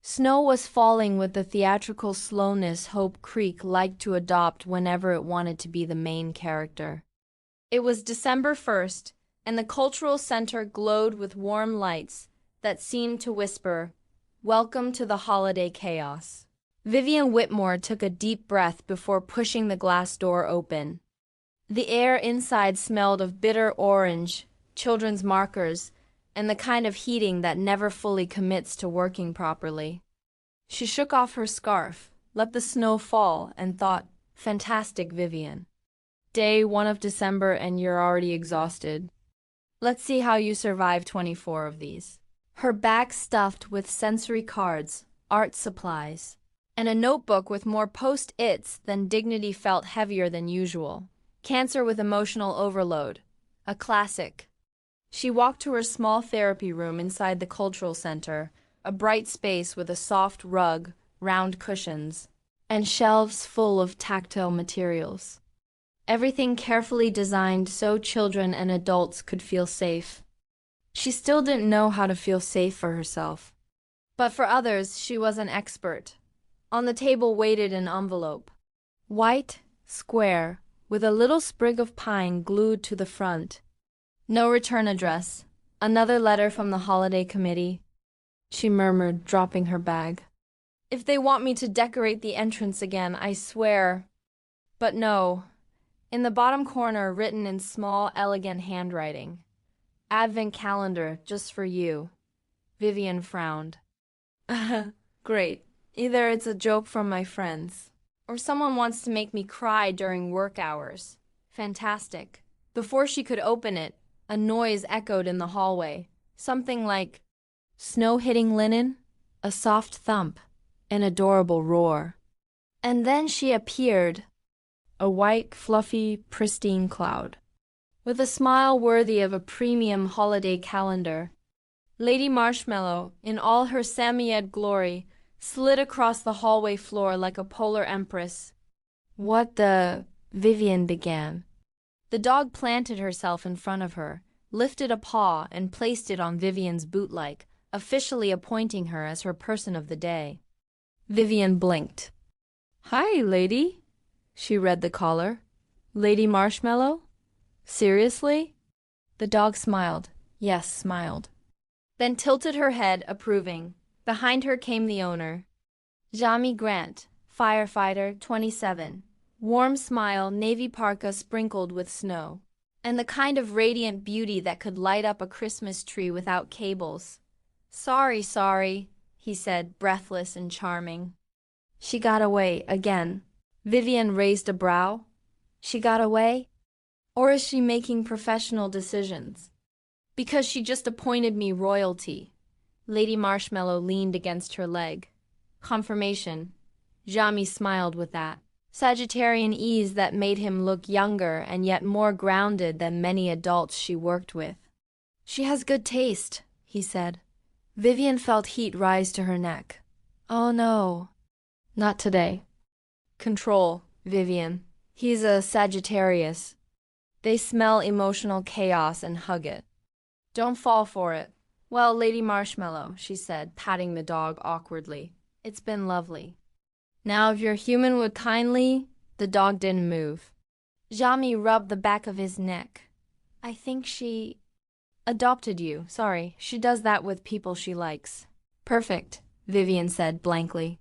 Snow was falling with the theatrical slowness Hope Creek liked to adopt whenever it wanted to be the main character. It was December 1st, and the cultural center glowed with warm lights that seemed to whisper, "Welcome to the holiday chaos." Vivian Whitmore took a deep breath before pushing the glass door open. The air inside smelled of bitter orange, children's markers, and the kind of heating that never fully commits to working properly. She shook off her scarf, let the snow fall, and thought, "Fantastic, Vivian. Day 1 of December and you're already exhausted. Let's see how you survive 24 of these." Her bag stuffed with sensory cards, art supplies, and a notebook with more post-its than dignity felt heavier than usual. Cancer with emotional overload. A classic. She walked to her small therapy room inside the cultural center, a bright space with a soft rug, round cushions, and shelves full of tactile materials. Everything carefully designed so children and adults could feel safe. She still didn't know how to feel safe for herself. But for others, she was an expert. On the table waited an envelope. White, square, with a little sprig of pine glued to the front. No return address. Another letter from the holiday committee, she murmured, dropping her bag. If they want me to decorate the entrance again, I swear. But no. In the bottom corner, written in small, elegant handwriting, "Advent calendar, just for you." Vivian frowned. Great. Either it's a joke from my friends, or someone wants to make me cry during work hours. Fantastic. Before she could open it, a noise echoed in the hallway. Something like snow hitting linen, a soft thump, an adorable roar. And then she appeared, a white, fluffy, pristine cloud, with a smile worthy of a premium holiday calendar. Lady Marshmallow, in all her Samoyed glory, slid across the hallway floor like a polar empress. "What the—" Vivian began. The dog planted herself in front of her, lifted a paw, and placed it on Vivian's bootleg, officially appointing her as her person of the day. Vivian blinked. "Hi, lady." She read the caller. "Lady Marshmallow? Seriously?" The dog smiled. Yes, smiled. Then tilted her head, approving. Behind her came the owner. Jaime Grant, Firefighter, 27. Warm smile, navy parka sprinkled with snow. And the kind of radiant beauty that could light up a Christmas tree without cables. Sorry, he said, breathless and charming. She got away, again. Vivian raised a brow. She got away? Or is she making professional decisions? Because she just appointed me royalty. Lady Marshmallow leaned against her leg. Confirmation. Jaime smiled with that Sagittarian ease that made him look younger and yet more grounded than many adults she worked with. She has good taste, he said. Vivian felt heat rise to her neck. Oh no. Not today. Control, Vivian. He's a Sagittarius. They smell emotional chaos and hug it. Don't fall for it. Well, Lady Marshmallow, she said, patting the dog awkwardly. It's been lovely. Now if your human would kindly... The dog didn't move. Jaime rubbed the back of his neck. I think she... adopted you. Sorry, she does that with people she likes. Perfect, Vivian said blankly.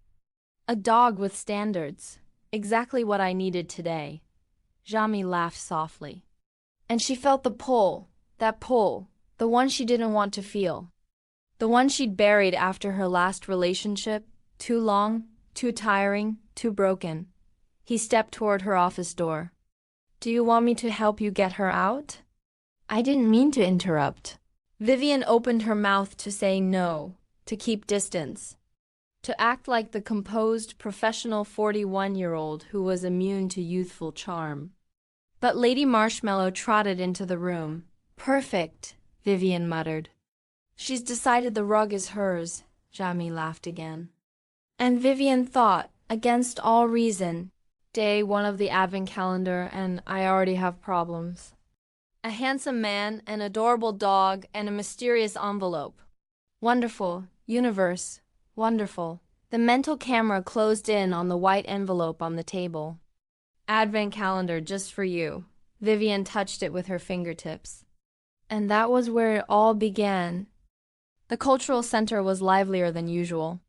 A dog with standards. Exactly what I needed today. Jaime laughed softly. And she felt the pull, that pull, the one she didn't want to feel. The one she'd buried after her last relationship, too long, too tiring, too broken. He stepped toward her office door. Do you want me to help you get her out? I didn't mean to interrupt. Vivian opened her mouth to say no, to keep distance, to act like the composed, professional 41-year-old who was immune to youthful charm. But Lady Marshmallow trotted into the room. Perfect, Vivian muttered. She's decided the rug is hers, Jaime laughed again. And Vivian thought, against all reason, day 1 of the advent calendar and I already have problems. A handsome man, an adorable dog, and a mysterious envelope. Wonderful. Universe. Wonderful. The mental camera closed in on the white envelope on the table. Advent calendar just for you. Vivian touched it with her fingertips. And that was where it all began. The cultural center was livelier than usual.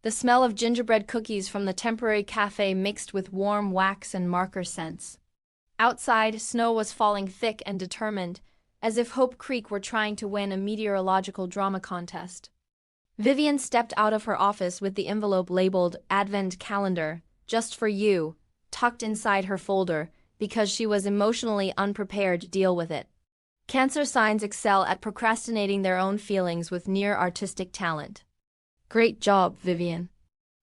The smell of gingerbread cookies from the temporary cafe mixed with warm wax and marker scents. Outside, snow was falling thick and determined, as if Hope Creek were trying to win a meteorological drama contest. Vivian stepped out of her office with the envelope labeled Advent Calendar, just for you, tucked inside her folder, because she was emotionally unprepared to deal with it. Cancer signs excel at procrastinating their own feelings with near artistic talent. Great job, Vivian.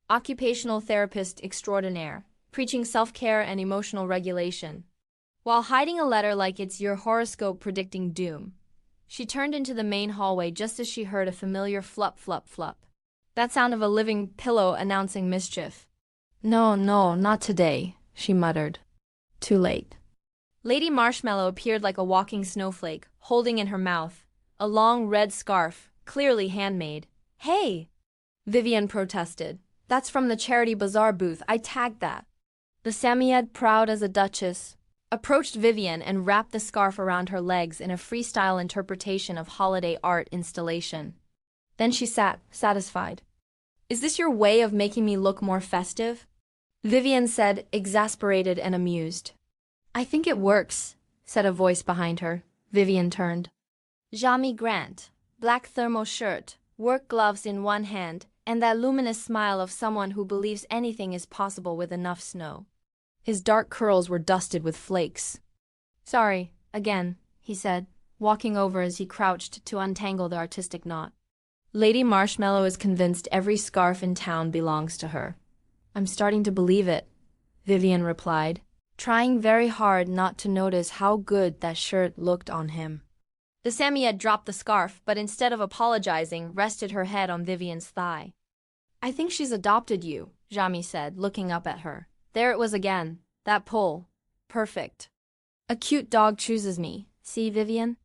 Occupational therapist extraordinaire, preaching self-care and emotional regulation. While hiding a letter like it's your horoscope predicting doom, she turned into the main hallway just as she heard a familiar flup flup flup. That sound of a living pillow announcing mischief. No, not today, she muttered. Too late. Lady Marshmallow appeared like a walking snowflake, holding in her mouth a long red scarf, clearly handmade. Hey! Vivian protested. That's from the charity bazaar booth, I tagged that. The Samoyed, proud as a duchess, approached Vivian and wrapped the scarf around her legs in a freestyle interpretation of holiday art installation. Then she sat, satisfied. Is this your way of making me look more festive? Vivian said, exasperated and amused. I think it works, said a voice behind her. Vivian turned. Jaime Grant, black thermal shirt, work gloves in one hand, and that luminous smile of someone who believes anything is possible with enough snow. His dark curls were dusted with flakes. Sorry, again, he said, walking over as he crouched to untangle the artistic knot. Lady Marshmallow is convinced every scarf in town belongs to her. I'm starting to believe it, Vivian replied, trying very hard not to notice how good that shirt looked on him. The Samoyed dropped the scarf, but instead of apologizing, rested her head on Vivian's thigh. I think she's adopted you, Jaime said, looking up at her. There it was again, that pull. Perfect. A cute dog chooses me, see, Vivian?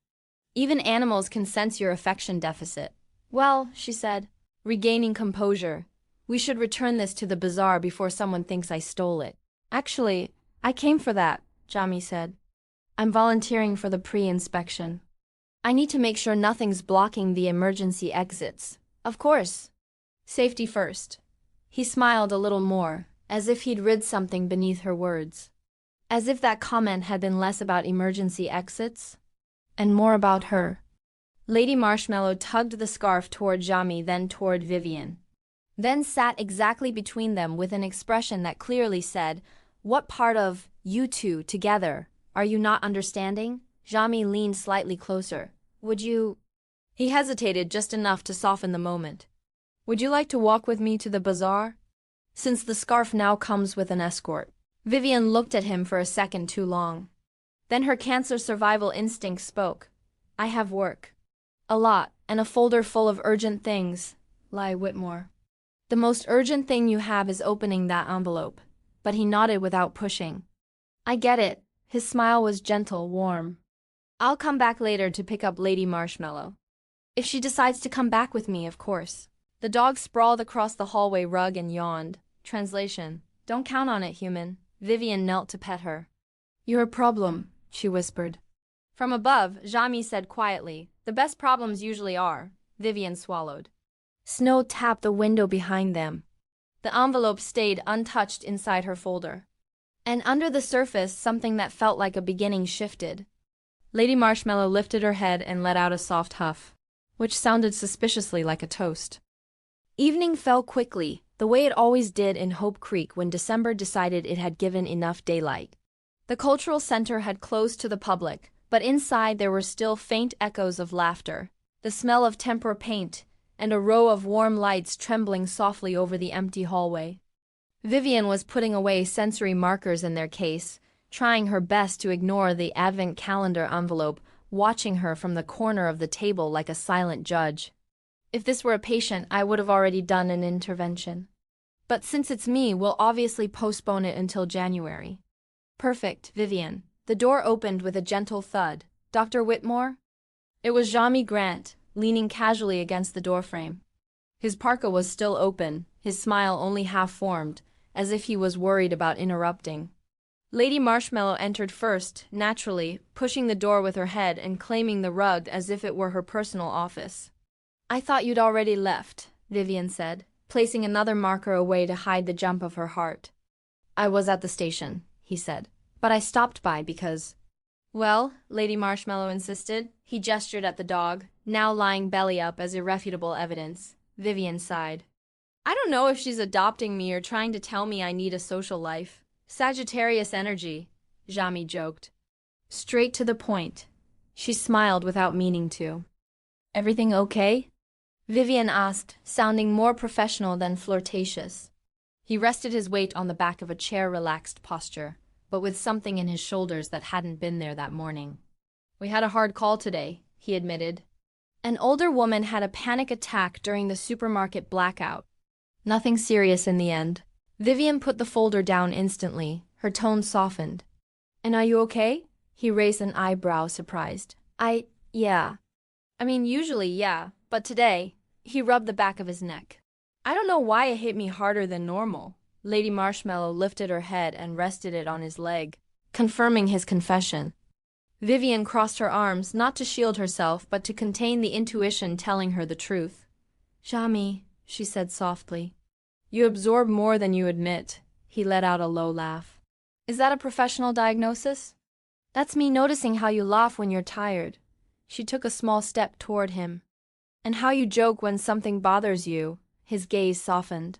Even animals can sense your affection deficit. Well, she said, regaining composure, we should return this to the bazaar before someone thinks I stole it. Actually, I came for that, Jaime said. I'm volunteering for the pre-inspection. I need to make sure nothing's blocking the emergency exits. Of course. Safety first. He smiled a little more, as if he'd read something beneath her words. As if that comment had been less about emergency exits and more about her. Lady Marshmallow tugged the scarf toward Jaime, then toward Vivian. Then sat exactly between them with an expression that clearly said, what part of you two together are you not understanding? Jaime leaned slightly closer. Would you... He hesitated just enough to soften the moment. Would you like to walk with me to the bazaar? Since the scarf now comes with an escort. Vivian looked at him for a second too long. Then her cancer survival instinct spoke. I have work. A lot, and a folder full of urgent things, Lady Whitmore. The most urgent thing you have is opening that envelope. But he nodded without pushing. I get it. His smile was gentle, warm. I'll come back later to pick up Lady Marshmallow. If she decides to come back with me, of course. The dog sprawled across the hallway rug and yawned. Translation. Don't count on it, human. Vivian knelt to pet her. You're a problem, she whispered. From above, Jaime said quietly, the best problems usually are. Vivian swallowed. Snow tapped the window behind them. The envelope stayed untouched inside her folder. And under the surface, something that felt like a beginning shifted. Lady Marshmallow lifted her head and let out a soft huff, which sounded suspiciously like a toast. Evening fell quickly, the way it always did in Hope Creek when December decided it had given enough daylight. The cultural center had closed to the public, but inside there were still faint echoes of laughter, the smell of tempera paint, and a row of warm lights trembling softly over the empty hallway. Vivian was putting away sensory markers in their case, trying her best to ignore the advent calendar envelope, watching her from the corner of the table like a silent judge. If this were a patient, I would have already done an intervention. But since it's me, we'll obviously postpone it until January. Perfect, Vivian. The door opened with a gentle thud. Dr. Whitmore? It was Jaime Grant, leaning casually against the doorframe. His parka was still open, his smile only half-formed, as if he was worried about interrupting. Lady Marshmallow entered first, naturally, pushing the door with her head and claiming the rug as if it were her personal office. "I thought you'd already left," Vivian said, placing another marker away to hide the jump of her heart. "I was at the station," he said, "but I stopped by because—" "Well," Lady Marshmallow insisted. He gestured at the dog, now lying belly up as irrefutable evidence. Vivian sighed. "I don't know if she's adopting me or trying to tell me I need a social life. Sagittarius energy," Jaime joked. Straight to the point. She smiled without meaning to. "Everything okay?" Vivian asked, sounding more professional than flirtatious. He rested his weight on the back of a chair-relaxed posture, but with something in his shoulders that hadn't been there that morning. "We had a hard call today," he admitted. An older woman had a panic attack during the supermarket blackout. Nothing serious in the end. Vivian put the folder down instantly, her tone softened. "And are you okay?" He raised an eyebrow, surprised. Yeah. I mean, usually, yeah, but today," he rubbed the back of his neck. "I don't know why it hit me harder than normal." Lady Marshmallow lifted her head and rested it on his leg, confirming his confession. Vivian crossed her arms, not to shield herself, but to contain the intuition telling her the truth. "Jaime," she said softly. "You absorb more than you admit." He let out a low laugh. "Is that a professional diagnosis?" "That's me noticing how you laugh when you're tired." She took a small step toward him. "And how you joke when something bothers you." His gaze softened.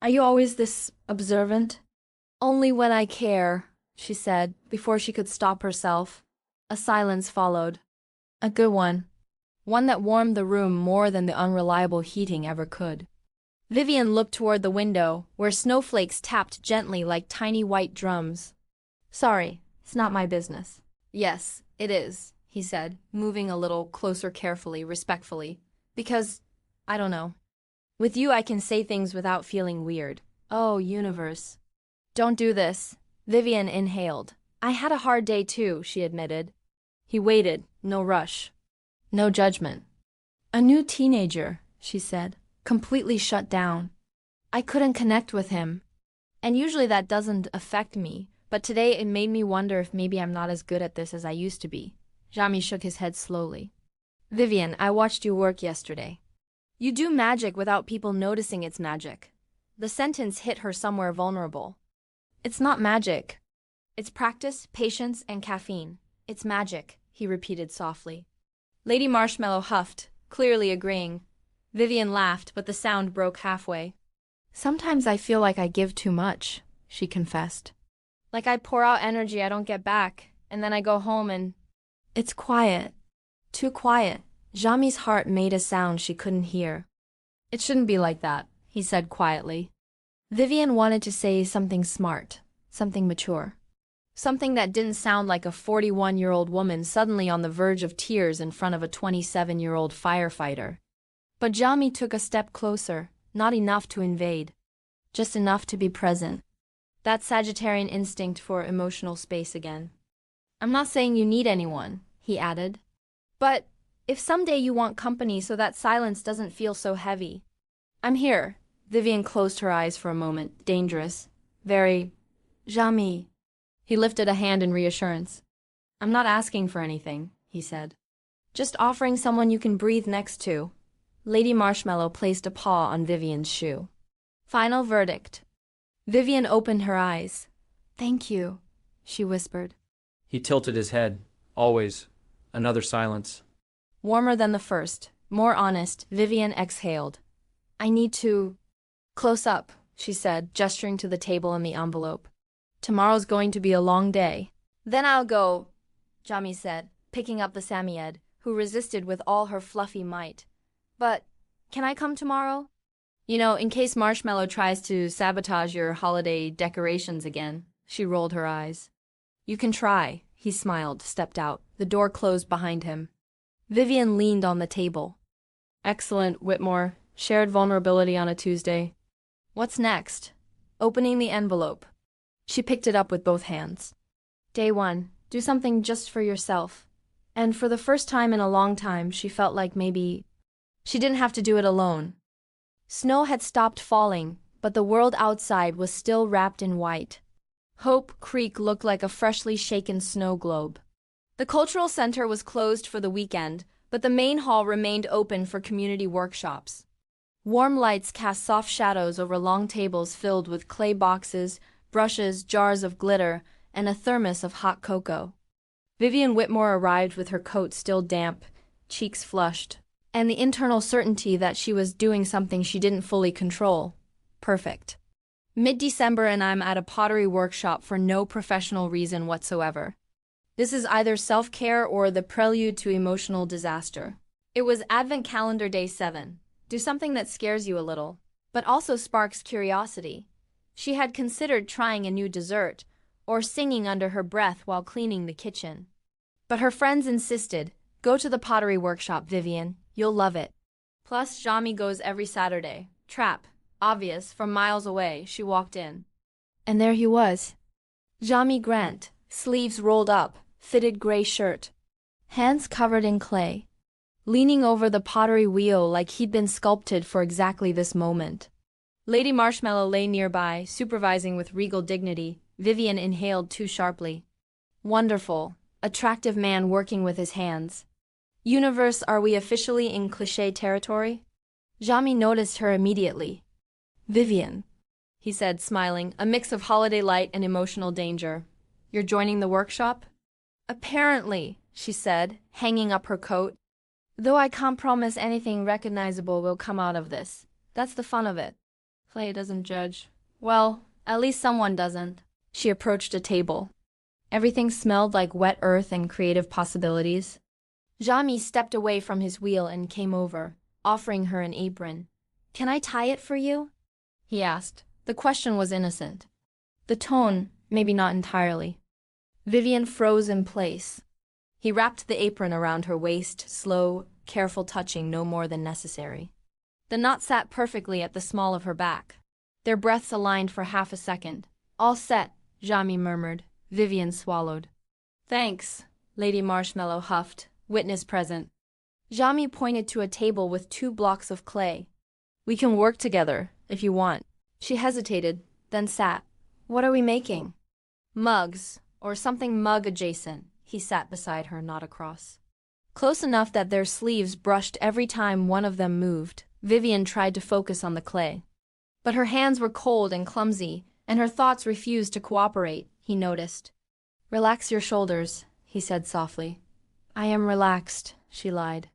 "Are you always this observant?" "Only when I care," she said, before she could stop herself. A silence followed. A good one. One that warmed the room more than the unreliable heating ever could. Vivian looked toward the window, where snowflakes tapped gently like tiny white drums. "Sorry, it's not my business." "Yes, it is," he said, moving a little closer carefully, respectfully. "Because, I don't know. With you I can say things without feeling weird." "Oh, universe." "Don't do this." Vivian inhaled. "I had a hard day too," she admitted. He waited, no rush. No judgment. "A new teenager," she said, completely shut down. "I couldn't connect with him. And usually that doesn't affect me, but today it made me wonder if maybe I'm not as good at this as I used to be." Jaime shook his head slowly. "Vivian, I watched you work yesterday. You do magic without people noticing it's magic." The sentence hit her somewhere vulnerable. "It's not magic. It's practice, patience, and caffeine. It's magic," he repeated softly. Lady Marshmallow huffed, clearly agreeing. Vivian laughed, but the sound broke halfway. "Sometimes I feel like I give too much," she confessed. "Like I pour out energy I don't get back, and then I go home and—" "It's quiet. Too quiet." Jaime's heart made a sound she couldn't hear. "It shouldn't be like that," he said quietly. Vivian wanted to say something smart, something mature. Something that didn't sound like a 41-year-old woman suddenly on the verge of tears in front of a 27-year-old firefighter. But Jaime took a step closer, not enough to invade. Just enough to be present. That Sagittarian instinct for emotional space again. "I'm not saying you need anyone," he added. "But if someday you want company so that silence doesn't feel so heavy, I'm here." Vivian closed her eyes for a moment. Dangerous. Very... "Jaime." He lifted a hand in reassurance. "I'm not asking for anything," he said. "Just offering someone you can breathe next to." Lady Marshmallow placed a paw on Vivian's shoe. "Final verdict." Vivian opened her eyes. "Thank you," she whispered. He tilted his head. Always. Another silence. Warmer than the first, more honest, Vivian exhaled. "I need to... close up," she said, gesturing to the table and the envelope. "Tomorrow's going to be a long day." "Then I'll go," Jaime said, picking up the Samied, who resisted with all her fluffy might. "But can I come tomorrow? You know, in case Marshmallow tries to sabotage your holiday decorations again." She rolled her eyes. "You can try." He smiled, stepped out. The door closed behind him. Vivian leaned on the table. "Excellent, Whitmore. Shared vulnerability on a Tuesday. What's next?" Opening the envelope. She picked it up with both hands. "Day 1. Do something just for yourself." And for the first time in a long time, she felt like maybe she didn't have to do it alone. Snow had stopped falling, but the world outside was still wrapped in white. Hope Creek looked like a freshly shaken snow globe. The cultural center was closed for the weekend, but the main hall remained open for community workshops. Warm lights cast soft shadows over long tables filled with clay boxes, brushes, jars of glitter, and a thermos of hot cocoa. Vivian Whitmore arrived with her coat still damp, cheeks flushed, and the internal certainty that she was doing something she didn't fully control. Perfect. Mid-December and I'm at a pottery workshop for no professional reason whatsoever. This is either self-care or the prelude to emotional disaster. It was Advent Calendar Day 7. Do something that scares you a little, but also sparks curiosity. She had considered trying a new dessert, or singing under her breath while cleaning the kitchen. But her friends insisted, "Go to the pottery workshop, Vivian. You'll love it." Plus, Jaime goes every Saturday. Trap. Obvious, from miles away, she walked in. And there he was. Jaime Grant, sleeves rolled up, fitted gray shirt, hands covered in clay, leaning over the pottery wheel like he'd been sculpted for exactly this moment. Lady Marshmallow lay nearby, supervising with regal dignity. Vivian inhaled too sharply. Wonderful, attractive man working with his hands. Universe, are we officially in cliché territory? Jaime noticed her immediately. "Vivian," he said, smiling, a mix of holiday light and emotional danger. "You're joining the workshop?" "Apparently," she said, hanging up her coat. "Though I can't promise anything recognizable will come out of this. That's the fun of it. Clay doesn't judge. Well, at least someone doesn't." She approached a table. Everything smelled like wet earth and creative possibilities. Jaime stepped away from his wheel and came over, offering her an apron. "Can I tie it for you?" he asked. The question was innocent. The tone, maybe not entirely. Vivian froze in place. He wrapped the apron around her waist, slow, careful touching no more than necessary. The knot sat perfectly at the small of her back. Their breaths aligned for half a second. "All set," Jaime murmured. Vivian swallowed. "Thanks," Lady Marshmallow huffed, witness present. Jaime pointed to a table with 2 blocks of clay. "We can work together, if you want." She hesitated, then sat. "What are we making?" "Mugs, or something mug-adjacent." He sat beside her, not across. Close enough that their sleeves brushed every time one of them moved. Vivian tried to focus on the clay. But her hands were cold and clumsy, and her thoughts refused to cooperate, he noticed. "Relax your shoulders," he said softly. "I am relaxed," she lied.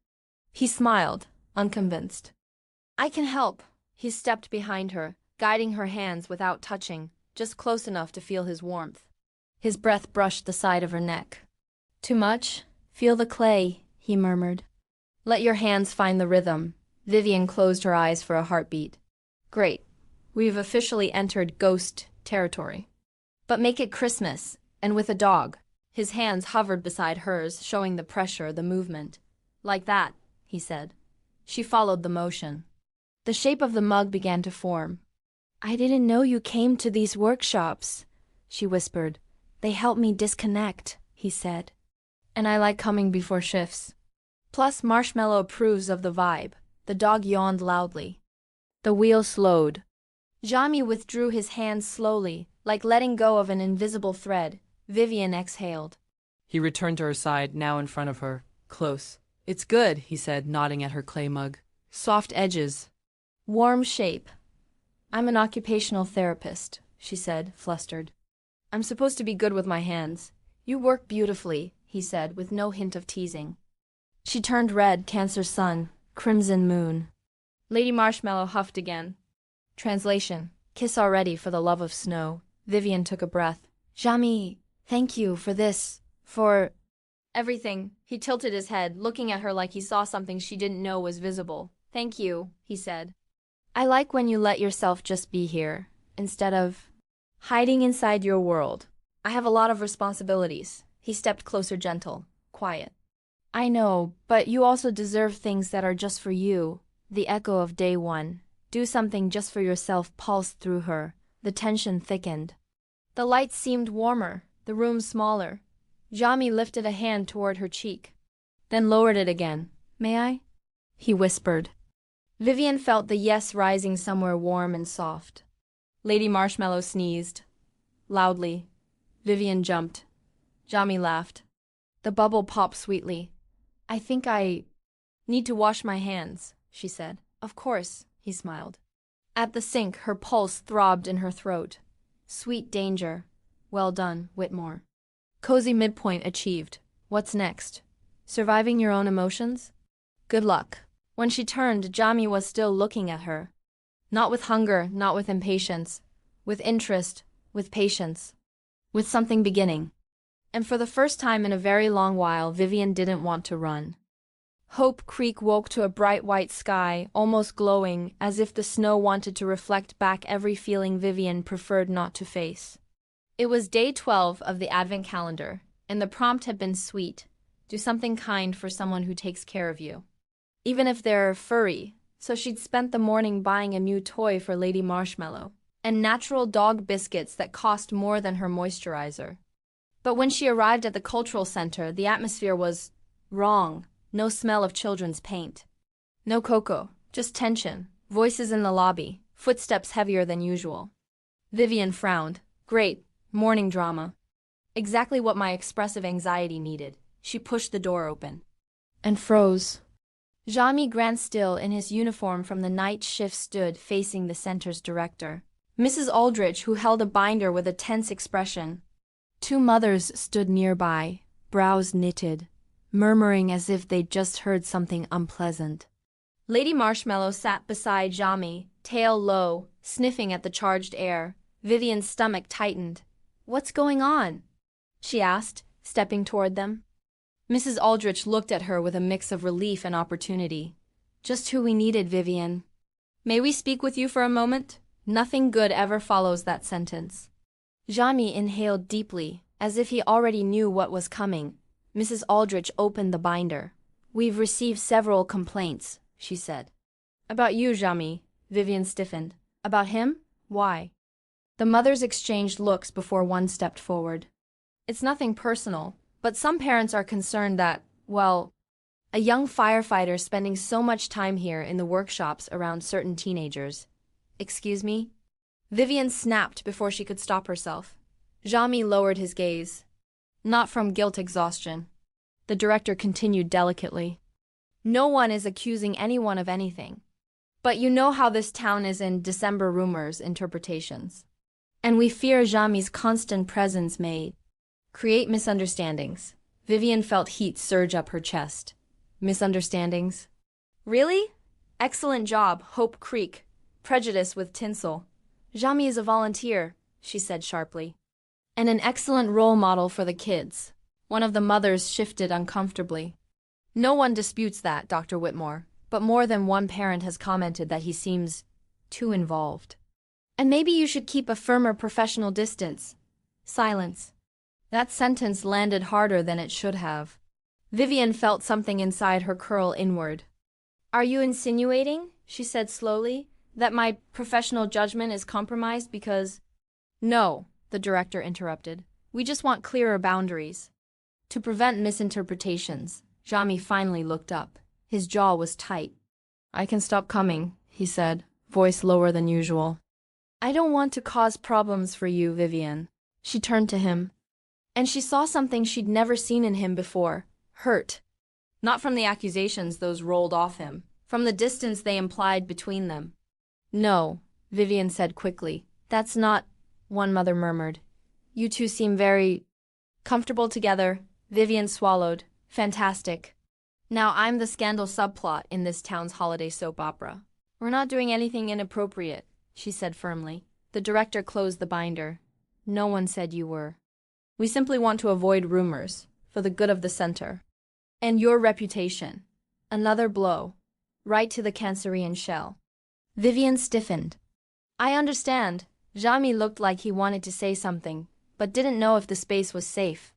He smiled, unconvinced. "I can help." He stepped behind her, guiding her hands without touching, just close enough to feel his warmth. His breath brushed the side of her neck. "Too much? Feel the clay," he murmured. "Let your hands find the rhythm." Vivian closed her eyes for a heartbeat. "Great. We've officially entered ghost territory. But make it Christmas, and with a dog." His hands hovered beside hers, showing the pressure, the movement. "Like that," he said. She followed the motion. The shape of the mug began to form. "I didn't know you came to these workshops," she whispered. "They help me disconnect," he said. "And I like coming before shifts. Plus, Marshmallow approves of the vibe." The dog yawned loudly. The wheel slowed. Jaime withdrew his hands slowly, like letting go of an invisible thread. Vivian exhaled. He returned to her side, now in front of her, close. "It's good," he said, nodding at her clay mug. "Soft edges. Warm shape." "I'm an occupational therapist," she said, flustered. "I'm supposed to be good with my hands." "You work beautifully," he said, with no hint of teasing. She turned red, Cancer sun, crimson moon. Lady Marshmallow huffed again. Translation: "Kiss already, for the love of snow." Vivian took a breath. "Jaime, thank you for this, for everything." He tilted his head, looking at her like he saw something she didn't know was visible. "Thank you," he said. "I like when you let yourself just be here, instead of hiding inside your world. I have a lot of responsibilities." He stepped closer, gentle, quiet. "I know, but you also deserve things that are just for you." The echo of day one. "Do something just for yourself," pulsed through her. The tension thickened. The lights seemed warmer, the room smaller. Jaime lifted a hand toward her cheek, then lowered it again. "May I?" he whispered. Vivian felt the yes rising somewhere warm and soft. Lady Marshmallow sneezed. Loudly. Vivian jumped. Jaime laughed. The bubble popped sweetly. I think I need to wash my hands, she said. Of course, he smiled. At the sink, her pulse throbbed in her throat. Sweet danger. Well done, Whitmore. Cozy midpoint achieved. What's next? Surviving your own emotions? Good luck. When she turned, Jaime was still looking at her. Not with hunger, not with impatience. With interest, with patience. With something beginning. And for the first time in a very long while, Vivian didn't want to run. Hope Creek woke to a bright white sky, almost glowing, as if the snow wanted to reflect back every feeling Vivian preferred not to face. It was day 12 of the Advent calendar, and the prompt had been sweet. Do something kind for someone who takes care of you. Even if they're furry, so she'd spent the morning buying a new toy for Lady Marshmallow, and natural dog biscuits that cost more than her moisturizer. But when she arrived at the cultural center, the atmosphere was wrong. No smell of children's paint. No cocoa, just tension, voices in the lobby, footsteps heavier than usual. Vivian frowned. Great, morning drama. Exactly what my expressive anxiety needed. She pushed the door open. And froze. Jaime Grant, still in his uniform from the night shift, stood facing the center's director. Mrs. Aldrich, who held a binder with a tense expression. Two mothers stood nearby, brows knitted, murmuring as if they'd just heard something unpleasant. Lady Marshmallow sat beside Jaime, tail low, sniffing at the charged air. Vivian's stomach tightened. What's going on? She asked, stepping toward them. Mrs. Aldrich looked at her with a mix of relief and opportunity. Just who we needed, Vivian. May we speak with you for a moment? Nothing good ever follows that sentence. Jaime inhaled deeply, as if he already knew what was coming. Mrs. Aldrich opened the binder. We've received several complaints, she said. About you, Jaime. Vivian stiffened. About him? Why? The mothers exchanged looks before one stepped forward. It's nothing personal, but some parents are concerned that, well, a young firefighter spending so much time here in the workshops around certain teenagers. Excuse me? Vivian snapped before she could stop herself. Jaime lowered his gaze. Not from guilt exhaustion. The director continued delicately. No one is accusing anyone of anything. But you know how this town is in December rumors, interpretations. And we fear Jaime's constant presence may create misunderstandings. Vivian felt heat surge up her chest. Misunderstandings? Really? Excellent job, Hope Creek. Prejudice with tinsel. Jaime is a volunteer, she said sharply. And an excellent role model for the kids. One of the mothers shifted uncomfortably. No one disputes that, Dr. Whitmore, but more than one parent has commented that he seems too involved. And maybe you should keep a firmer professional distance. Silence. That sentence landed harder than it should have. Vivian felt something inside her curl inward. Are you insinuating, she said slowly, that my professional judgment is compromised because— No, the director interrupted. We just want clearer boundaries. To prevent misinterpretations, Jaime finally looked up. His jaw was tight. I can stop coming, he said, voice lower than usual. I don't want to cause problems for you, Vivian. She turned to him. And she saw something she'd never seen in him before. Hurt. Not from the accusations those rolled off him, from the distance they implied between them. No, Vivian said quickly. That's not, one mother murmured. You two seem very comfortable together. Vivian swallowed. Fantastic. Now I'm the scandal subplot in this town's holiday soap opera. We're not doing anything inappropriate, she said firmly. The director closed the binder. No one said you were. We simply want to avoid rumors, for the good of the center. And your reputation. Another blow. Right to the Cancerian shell. Vivian stiffened. I understand. Jaime looked like he wanted to say something, but didn't know if the space was safe.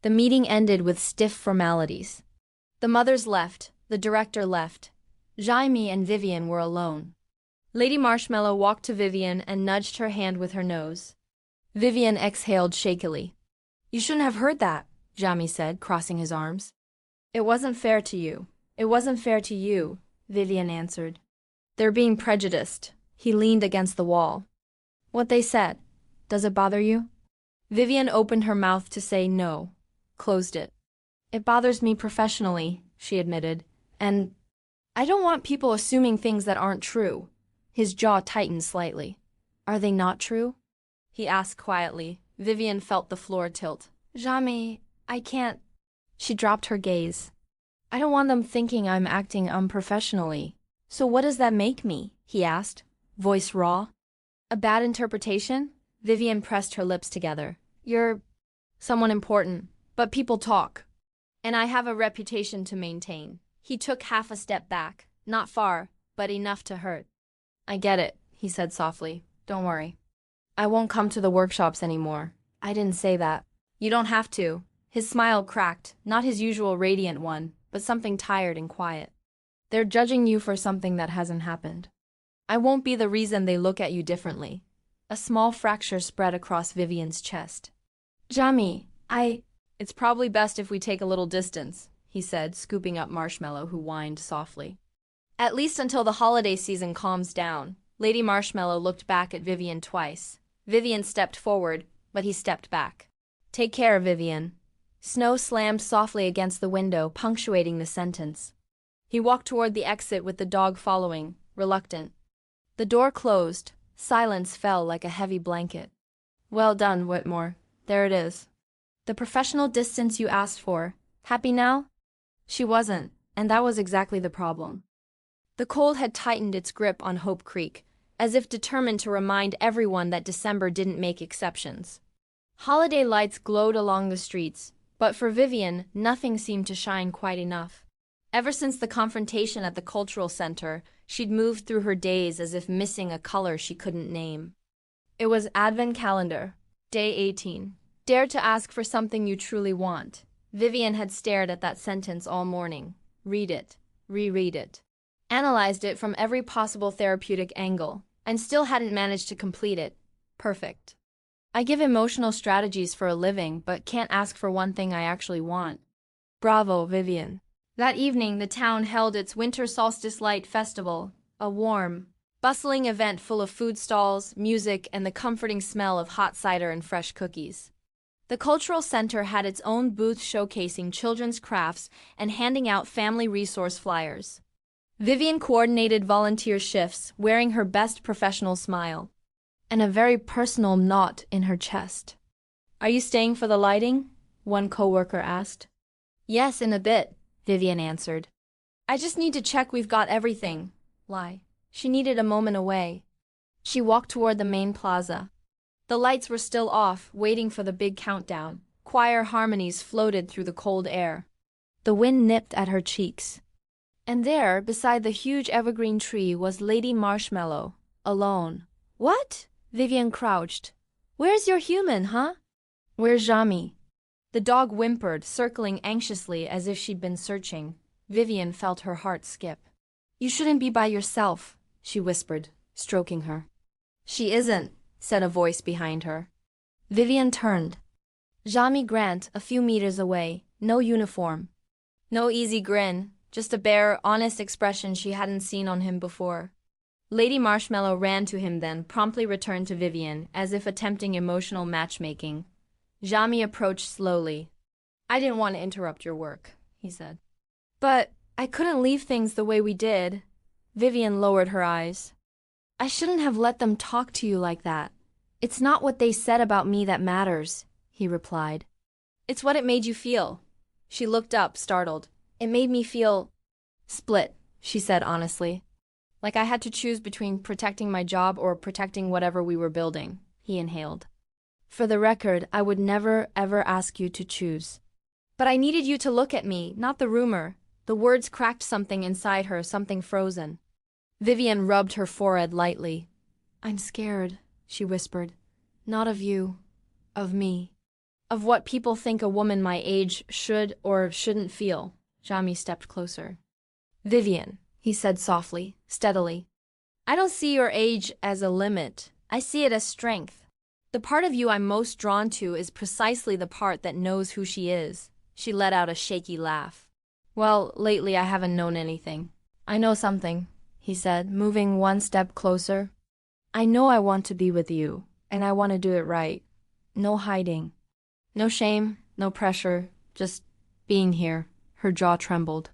The meeting ended with stiff formalities. The mothers left, the director left. Jaime and Vivian were alone. Lady Marshmallow walked to Vivian and nudged her hand with her nose. Vivian exhaled shakily. You shouldn't have heard that, Jaime said, crossing his arms. It wasn't fair to you. It wasn't fair to you, Vivian answered. They're being prejudiced. He leaned against the wall. What they said. Does it bother you? Vivian opened her mouth to say no, closed it. It bothers me professionally, she admitted, and I don't want people assuming things that aren't true. His jaw tightened slightly. Are they not true? He asked quietly. Vivian felt the floor tilt. Jaime, I can't. She dropped her gaze. I don't want them thinking I'm acting unprofessionally. So what does that make me? He asked, voice raw. A bad interpretation? Vivian pressed her lips together. You're someone important, but people talk. And I have a reputation to maintain. He took half a step back, not far, but enough to hurt. I get it, he said softly. Don't worry. I won't come to the workshops anymore. I didn't say that. You don't have to. His smile cracked, not his usual radiant one, but something tired and quiet. They're judging you for something that hasn't happened. I won't be the reason they look at you differently. A small fracture spread across Vivian's chest. Jaime, It's probably best if we take a little distance, he said, scooping up Marshmallow, who whined softly. At least until the holiday season calms down. Lady Marshmallow looked back at Vivian twice. Vivian stepped forward, but he stepped back. Take care, Vivian. Snow slammed softly against the window, punctuating the sentence. He walked toward the exit with the dog following, reluctant. The door closed. Silence fell like a heavy blanket. Well done, Whitmore. There it is. The professional distance you asked for. Happy now? She wasn't, and that was exactly the problem. The cold had tightened its grip on Hope Creek, as if determined to remind everyone that December didn't make exceptions. Holiday lights glowed along the streets, but for Vivian, nothing seemed to shine quite enough. Ever since the confrontation at the cultural center, she'd moved through her days as if missing a color she couldn't name. It was Advent Calendar, Day 18. Dare to ask for something you truly want. Vivian had stared at that sentence all morning. Read it, reread it. Analyzed it from every possible therapeutic angle, and still hadn't managed to complete it. Perfect. I give emotional strategies for a living, but can't ask for one thing I actually want. Bravo, Vivian. That evening, the town held its Winter Solstice Light Festival, a warm, bustling event full of food stalls, music, and the comforting smell of hot cider and fresh cookies. The cultural center had its own booth showcasing children's crafts and handing out family resource flyers. Vivian coordinated volunteer shifts, wearing her best professional smile, and a very personal knot in her chest. Are you staying for the lighting? One coworker asked. Yes, in a bit, Vivian answered. I just need to check we've got everything. Lie. She needed a moment away. She walked toward the main plaza. The lights were still off, waiting for the big countdown. Choir harmonies floated through the cold air. The wind nipped at her cheeks. And there, beside the huge evergreen tree, was Lady Marshmallow, alone. What? Vivian crouched. Where's your human, huh? Where's Jaime? The dog whimpered, circling anxiously as if she'd been searching. Vivian felt her heart skip. You shouldn't be by yourself, she whispered, stroking her. She isn't, said a voice behind her. Vivian turned. Jaime Grant, a few meters away, no uniform. No easy grin, just a bare, honest expression she hadn't seen on him before. Lady Marshmallow ran to him then, promptly returned to Vivian, as if attempting emotional matchmaking. Jaime approached slowly. I didn't want to interrupt your work, he said. But I couldn't leave things the way we did. Vivian lowered her eyes. I shouldn't have let them talk to you like that. It's not what they said about me that matters, he replied. It's what it made you feel. She looked up, startled. It made me feel split, she said honestly. Like I had to choose between protecting my job or protecting whatever we were building, he inhaled. For the record, I would never, ever ask you to choose. But I needed you to look at me, not the rumor. The words cracked something inside her, something frozen. Vivian rubbed her forehead lightly. I'm scared, she whispered. Not of you, of me. Of what people think a woman my age should or shouldn't feel. Jaime stepped closer. Vivian, he said softly, steadily. I don't see your age as a limit. I see it as strength. The part of you I'm most drawn to is precisely the part that knows who she is. She let out a shaky laugh. Well, lately I haven't known anything. I know something, he said, moving one step closer. I know I want to be with you, and I want to do it right. No hiding. No shame, no pressure, just being here. Her jaw trembled.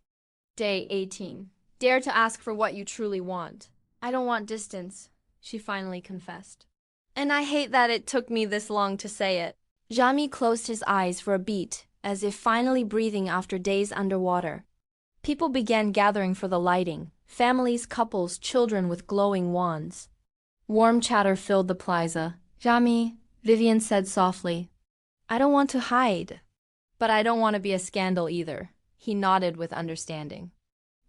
Day 18. Dare to ask for what you truly want. I don't want distance, she finally confessed. And I hate that it took me this long to say it. Jaime closed his eyes for a beat, as if finally breathing after days underwater. People began gathering for the lighting, families, couples, children with glowing wands. Warm chatter filled the plaza. Jaime, Vivian said softly, I don't want to hide. But I don't want to be a scandal either. He nodded with understanding.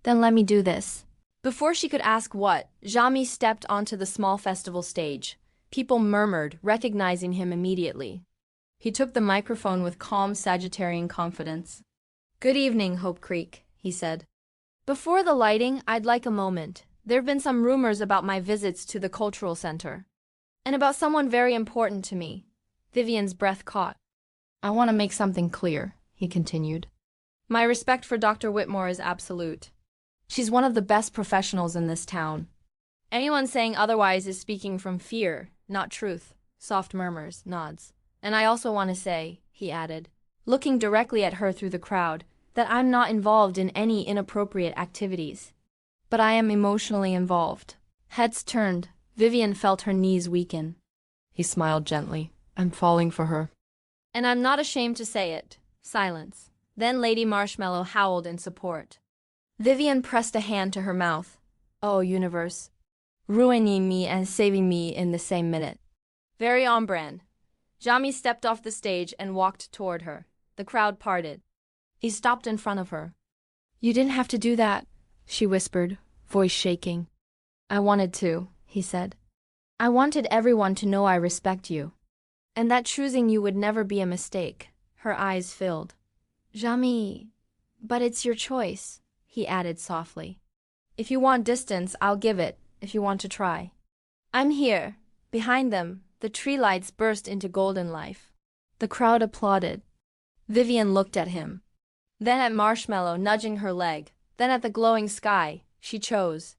Then let me do this. Before she could ask what, Jaime stepped onto the small festival stage. People murmured, recognizing him immediately. He took the microphone with calm Sagittarian confidence. Good evening, Hope Creek, he said. Before the lighting, I'd like a moment. There've been some rumors about my visits to the cultural center. And about someone very important to me. Vivian's breath caught. I want to make something clear, he continued. My respect for Dr. Whitmore is absolute. She's one of the best professionals in this town. Anyone saying otherwise is speaking from fear, not truth. Soft murmurs, nods. And I also want to say, he added, looking directly at her through the crowd, that I'm not involved in any inappropriate activities. But I am emotionally involved. Heads turned. Vivian felt her knees weaken. He smiled gently. I'm falling for her. And I'm not ashamed to say it. Silence. Then Lady Marshmallow howled in support. Vivian pressed a hand to her mouth. Oh, universe. Ruining me and saving me in the same minute. Very on brand. Jaime stepped off the stage and walked toward her. The crowd parted. He stopped in front of her. You didn't have to do that, she whispered, voice shaking. I wanted to, he said. I wanted everyone to know I respect you. And that choosing you would never be a mistake. Her eyes filled. Jaime, but it's your choice, he added softly. If you want distance, I'll give it, if you want to try. I'm here. Behind them, the tree lights burst into golden life. The crowd applauded. Vivian looked at him. Then at Marshmallow nudging her leg. Then at the glowing sky. She chose.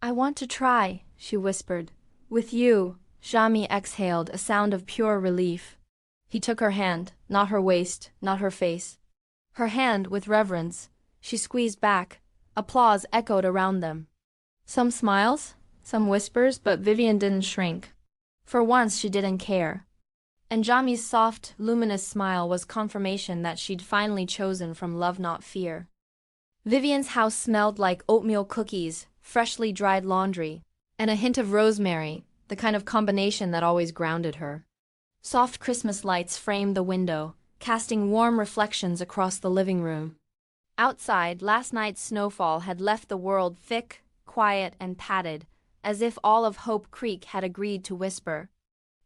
I want to try, she whispered. With you. Jaime exhaled, a sound of pure relief. He took her hand, not her waist, not her face. Her hand with reverence. She squeezed back. Applause echoed around them. Some smiles, some whispers, but Vivian didn't shrink. For once she didn't care. And Jaime's soft, luminous smile was confirmation that she'd finally chosen from love, not fear. Vivian's house smelled like oatmeal cookies, freshly dried laundry, and a hint of rosemary, the kind of combination that always grounded her. Soft Christmas lights framed the window, casting warm reflections across the living room. Outside, last night's snowfall had left the world thick, quiet, and padded, as if all of Hope Creek had agreed to whisper.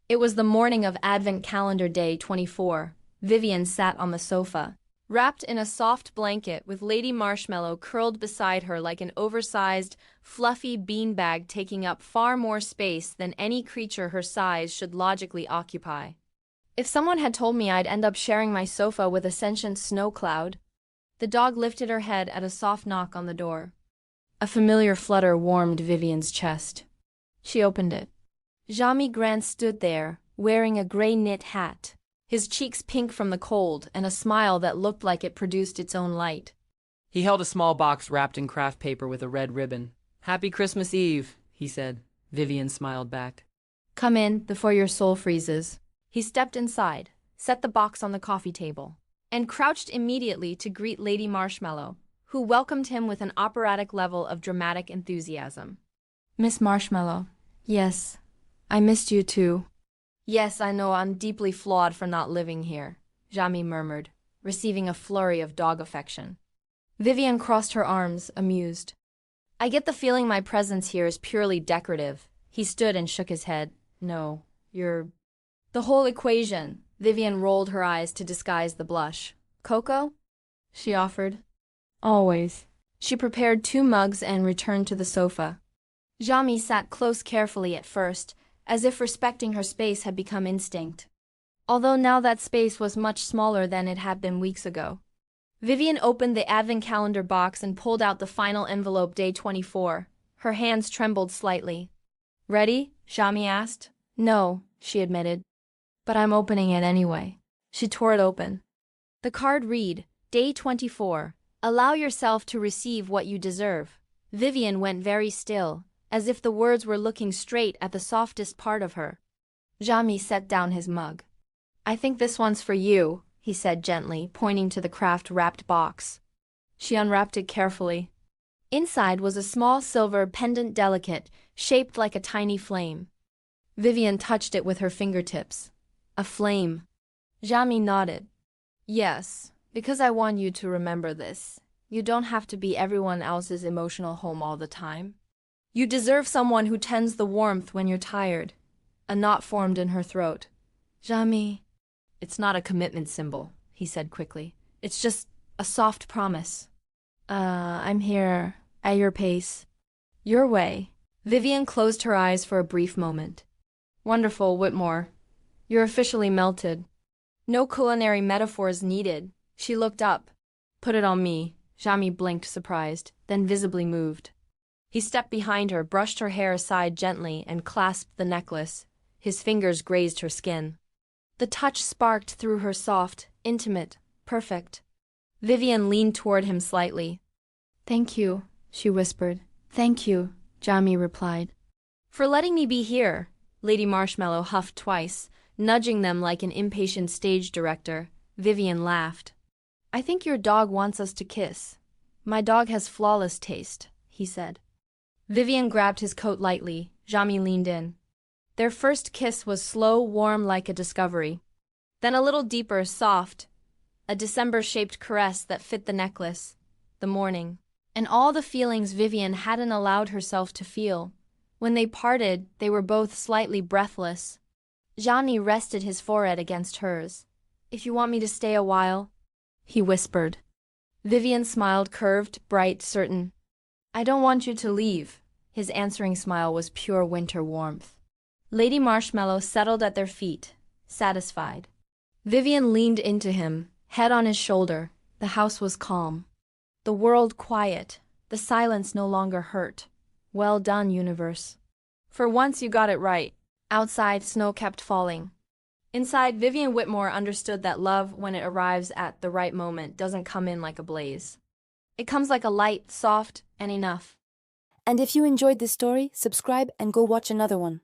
It was the morning of Advent Calendar Day 24. Vivian sat on the sofa, wrapped in a soft blanket with Lady Marshmallow curled beside her like an oversized, fluffy beanbag taking up far more space than any creature her size should logically occupy. If someone had told me I'd end up sharing my sofa with a sentient snow cloud. The dog lifted her head at a soft knock on the door. A familiar flutter warmed Vivian's chest. She opened it. Jaime Grant stood there, wearing a gray knit hat, his cheeks pink from the cold and a smile that looked like it produced its own light. He held a small box wrapped in craft paper with a red ribbon. Happy Christmas Eve, he said. Vivian smiled back. Come in before your soul freezes. He stepped inside, set the box on the coffee table, and crouched immediately to greet Lady Marshmallow, who welcomed him with an operatic level of dramatic enthusiasm. Miss Marshmallow. Yes, I missed you too. Yes, I know I'm deeply flawed for not living here, Jaime murmured, receiving a flurry of dog affection. Vivian crossed her arms, amused. I get the feeling my presence here is purely decorative. He stood and shook his head. No, you're... The whole equation. Vivian rolled her eyes to disguise the blush. Cocoa? She offered. Always. She prepared 2 mugs and returned to the sofa. Jaime sat close carefully at first, as if respecting her space had become instinct. Although now that space was much smaller than it had been weeks ago. Vivian opened the advent calendar box and pulled out the final envelope, day 24. Her hands trembled slightly. "Ready?" Jaime asked. "No," she admitted. "But I'm opening it anyway." She tore it open. The card read, Day 24. Allow yourself to receive what you deserve. Vivian went very still, as if the words were looking straight at the softest part of her. Jaime set down his mug. "I think this one's for you," he said gently, pointing to the craft-wrapped box. She unwrapped it carefully. Inside was a small silver pendant delicate, shaped like a tiny flame. Vivian touched it with her fingertips. A flame. Jaime nodded. "Yes, because I want you to remember this. You don't have to be everyone else's emotional home all the time. You deserve someone who tends the warmth when you're tired." A knot formed in her throat. "Jaime." "It's not a commitment symbol," he said quickly. "It's just a soft promise." I'm here, at your pace." "Your way." Vivian closed her eyes for a brief moment. "Wonderful, Whitmore. You're officially melted." No culinary metaphors needed. She looked up. "Put it on me." Jaime blinked, surprised, then visibly moved. He stepped behind her, brushed her hair aside gently, and clasped the necklace. His fingers grazed her skin. The touch sparked through her soft, intimate, perfect. Vivian leaned toward him slightly. "Thank you," she whispered. "Thank you," Jaime replied. "For letting me be here," Lady Marshmallow huffed twice, nudging them like an impatient stage director. Vivian laughed. "I think your dog wants us to kiss." "My dog has flawless taste," he said. Vivian grabbed his coat lightly. Jaime leaned in. Their first kiss was slow, warm like a discovery. Then a little deeper, soft. A December-shaped caress that fit the necklace, the morning, and all the feelings Vivian hadn't allowed herself to feel. When they parted, they were both slightly breathless. Jaime rested his forehead against hers. "If you want me to stay a while," he whispered. Vivian smiled, curved, bright, certain. "I don't want you to leave." His answering smile was pure winter warmth. Lady Marshmallow settled at their feet, satisfied. Vivian leaned into him, head on his shoulder. The house was calm. The world quiet. The silence no longer hurt. Well done, universe. For once you got it right. Outside, snow kept falling. Inside, Vivian Whitmore understood that love, when it arrives at the right moment, doesn't come in like a blaze. It comes like a light, soft, and enough. And if you enjoyed this story, subscribe and go watch another one.